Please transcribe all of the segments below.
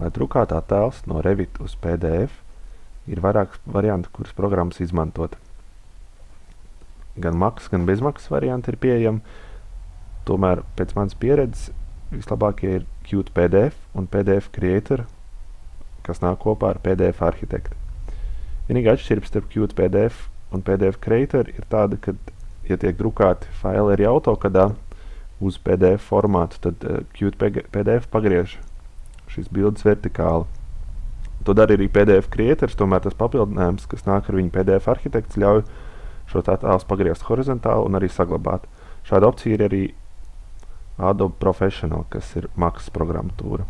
Lai drukātu attēls no Revit uz PDF, ir vairākas varianti, kuras programmas izmantot. Gan maksas, gan bezmaksas varianti ir pieejami, tomēr pēc manas pieredzes vislabākie ir Qt PDF un PDF Creator, kas nāk kopā ar PDF Architect. Vienīgā atšķirība starp Qt PDF un PDF Creator ir tāda, ka, ja tiek drukāti faili arī AutoCAD uz PDF formātu, tad Qt PDF pagriež šīs bildes vertikāli. To dara arī PDF Creators, tomēr tas papildinājums, kas nāk ar viņu PDF Architects, ļauj šo attēlus pagriezt horizontāli un arī saglabāt. Šāda opcija ir arī Adobe Professional, kas ir maksas programmatūra.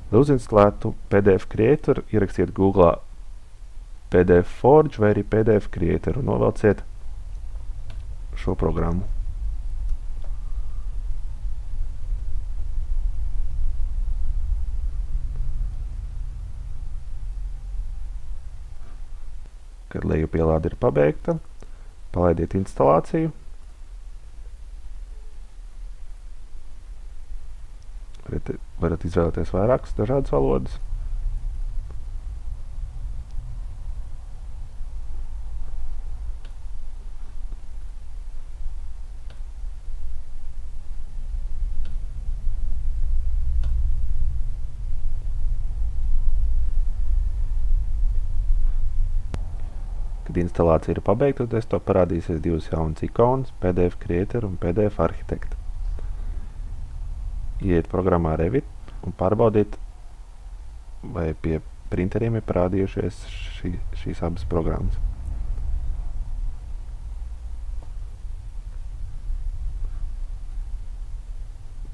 Lai uzinstalētu PDF Creator, ierakstiet Google PDF Forge vai arī PDF Creator un novelciet šo programmu. Kad lejupielāde ir pabeigta, palaidiet instalāciju. Varat izvēlēties vairākas dažādas valodas. Kad instalācija ir pabeigta, desktop parādīsies divas jaunas ikonas – PDF Creator un PDF Architect. Ieiet programmā Revit un pārbaudiet, vai pie printeriem ir parādījušies šīs abas programmas.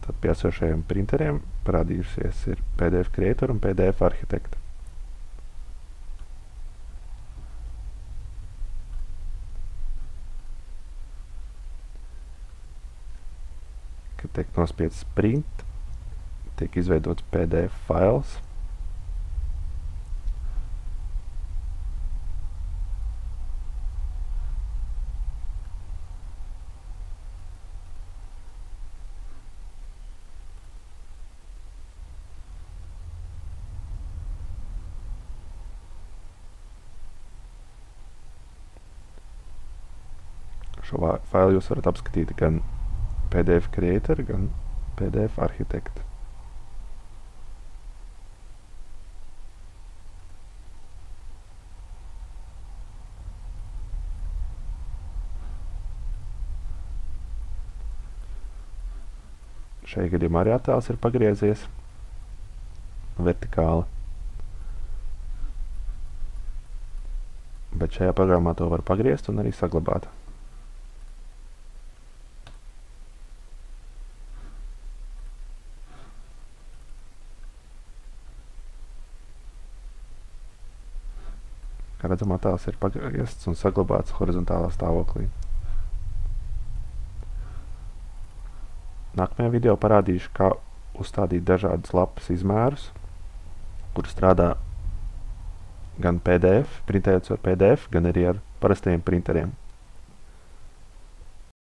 Tad pie esošajiem printeriem parādījušies ir PDF Creator un PDF Architect. Kad tiek nospiests print, tiek izveidots PDF fails. Šo failu jūs varat apskatīt gan PDF Creator, gan PDF Architect. Šajā gadījumā arī attēls ir pagriezies vertikāli. Bet šajā programmā to var pagriezt un arī saglabāt. Kā redzam, attēls ir pagriezts un saglabāts horizontālā stāvoklī. Nākamajā video parādīšu, kā uzstādīt dažādas lapas izmērus, kur strādā gan PDF, printējot ar PDF, gan arī ar parastajiem printeriem.